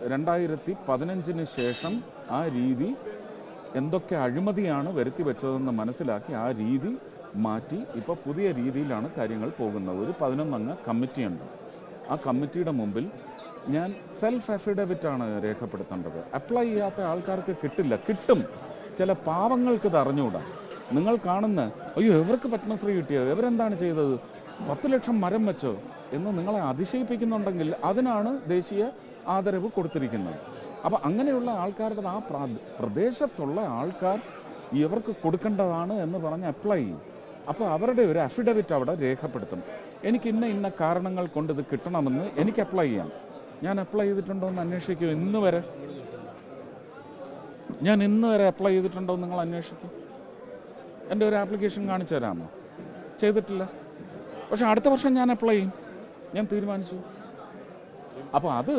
2015 ശേഷം ആ രീതി എന്തൊക്കെ അഴിമതിയാണ് വരുത്തി വെച്ചതെന്ന് മനസ്സിലാക്കി ആ രീതി മാറ്റി ഇപ്പോൾ പുതിയ രീതിയിലാണ് കാര്യങ്ങൾ പോകുന്നത്. ഒരു 11 അംഗ കമ്മിറ്റിയുണ്ട്. ആ കമ്മിറ്റിയുടെ മുമ്പിൽ ഞാൻ സെൽഫ് അഫിഡവിറ്റാണ് രേഖപ്പെടുത്തേണ്ടത്. അപ്ലൈ ചെയ്യാത്ത ആൾക്കാർക്ക് കിട്ടില്ല. കിട്ടും, ചില പാവങ്ങൾക്ക് ഇത് അറിഞ്ഞുകൂടാ. നിങ്ങൾ കാണുന്ന അയ്യോ ഇവർക്ക് പത്മശ്രീ കിട്ടിയത്, ഇവരെന്താണ് ചെയ്തത്, 10 ലക്ഷം മരം വെച്ചോ എന്ന് നിങ്ങളെ അതിശയിപ്പിക്കുന്നുണ്ടെങ്കിൽ അതിനാണ് ദേശീയ ആദരവ് കൊടുത്തിരിക്കുന്നത്. അപ്പോൾ അങ്ങനെയുള്ള ആൾക്കാരുടെ ആ പ്രദേശത്തുള്ള ആൾക്കാർ ഇവർക്ക് കൊടുക്കേണ്ടതാണ് എന്ന് പറഞ്ഞ് അപ്ലൈ ചെയ്യും. അപ്പോൾ അവരുടെ ഒരു അഫിഡവിറ്റ് അവിടെ രേഖപ്പെടുത്തും. എനിക്ക് ഇന്ന കാരണങ്ങൾ കൊണ്ട് ഇത് കിട്ടണമെന്ന് എനിക്ക് അപ്ലൈ ചെയ്യാം. ഞാൻ അപ്ലൈ ചെയ്തിട്ടുണ്ടോ എന്ന് അന്വേഷിക്കും. ഞാൻ ഇന്ന് വരെ അപ്ലൈ ചെയ്തിട്ടുണ്ടോ എന്ന് നിങ്ങൾ അന്വേഷിക്കും. എൻ്റെ ഒരു ആപ്ലിക്കേഷൻ കാണിച്ചു തരാമോ? ചെയ്തിട്ടില്ല. പക്ഷെ അടുത്ത വർഷം ഞാൻ അപ്ലൈ ചെയ്യും, ഞാൻ തീരുമാനിച്ചു. അപ്പോൾ അത്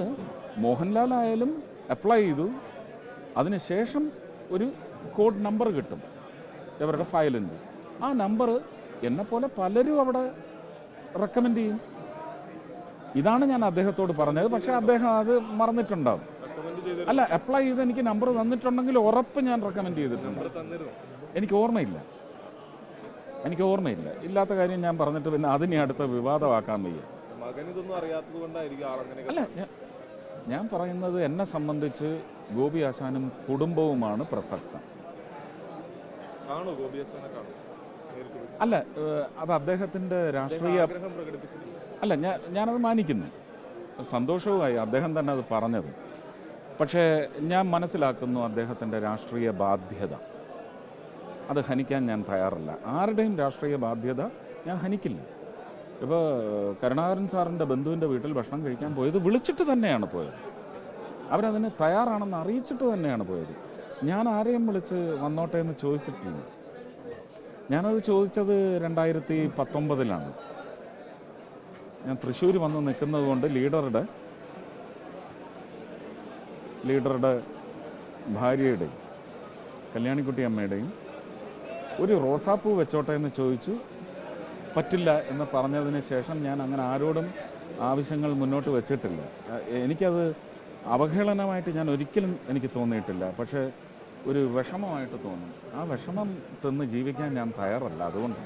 മോഹൻലാൽ ആയാലും അപ്ലൈ ചെയ്തു. അതിനുശേഷം ഒരു കോഡ് നമ്പർ കിട്ടും ഇവരുടെ ഫയലിൻ്റെ. ആ നമ്പർ എന്നെപ്പോലെ പലരും അവിടെ റെക്കമെൻഡ് ചെയ്യും. ഇതാണ് ഞാൻ അദ്ദേഹത്തോട് പറഞ്ഞത്. പക്ഷേ അദ്ദേഹം അത് മറന്നിട്ടുണ്ടാവും. അല്ല, അപ്ലൈ ചെയ്ത് എനിക്ക് നമ്പർ തന്നിട്ടുണ്ടെങ്കിൽ ഉറപ്പ് ഞാൻ റെക്കമെൻഡ് ചെയ്തിട്ടുണ്ട്. എനിക്ക് ഓർമ്മയില്ല. ഇല്ലാത്ത കാര്യം ഞാൻ പറഞ്ഞിട്ട് പിന്നെ അതിനെ അടുത്ത വിവാദമാക്കാൻ വയ്യ. അല്ല, ഞാൻ പറയുന്നത് എന്നെ സംബന്ധിച്ച് ഗോപി ആശാനും കുടുംബവുമാണ് പ്രസക്തം. അല്ല, അത് അദ്ദേഹത്തിൻ്റെ രാഷ്ട്രീയ അല്ല, ഞാനത് മാനിക്കുന്നു. സന്തോഷവുമായി അദ്ദേഹം തന്നെ അത് പറഞ്ഞത്. പക്ഷേ ഞാൻ മനസ്സിലാക്കുന്നു അദ്ദേഹത്തിൻ്റെ രാഷ്ട്രീയ ബാധ്യത അത് ഹനിക്കാൻ ഞാൻ തയ്യാറല്ല. ആരുടെയും രാഷ്ട്രീയ ബാധ്യത ഞാൻ ഹനിക്കില്ല. ഇപ്പോൾ കരുണാകരൻ സാറിൻ്റെ ബന്ധുവിൻ്റെ വീട്ടിൽ ഭക്ഷണം കഴിക്കാൻ പോയത് വിളിച്ചിട്ട് തന്നെയാണ് പോയത്. അവരതിന് തയ്യാറാണെന്ന് അറിയിച്ചിട്ട് തന്നെയാണ് പോയത്. ഞാൻ ആരെയും വിളിച്ച് വന്നോട്ടെ എന്ന് ചോദിച്ചിട്ടില്ല. ഞാനത് ചോദിച്ചത് 2019 ഞാൻ തൃശ്ശൂർ വന്ന് നിൽക്കുന്നത് കൊണ്ട് ലീഡറുടെ ഭാര്യയുടെയും കല്യാണിക്കുട്ടി അമ്മയുടെയും ഒരു റോസാപ്പൂ വെച്ചോട്ടെ എന്ന് ചോദിച്ചു. പറ്റില്ല എന്ന് പറഞ്ഞതിന് ശേഷം ഞാൻ അങ്ങനെ ആരോടും ആവശ്യങ്ങൾ മുന്നോട്ട് വെച്ചിട്ടില്ല. എനിക്കത് അവഹേളനമായിട്ട് ഞാൻ ഒരിക്കലും എനിക്ക് തോന്നിയിട്ടില്ല. പക്ഷേ ഒരു വിഷമമായിട്ട് തോന്നും. ആ വിഷമം തിന്ന് ജീവിക്കാൻ ഞാൻ തയ്യാറല്ല. അതുകൊണ്ട്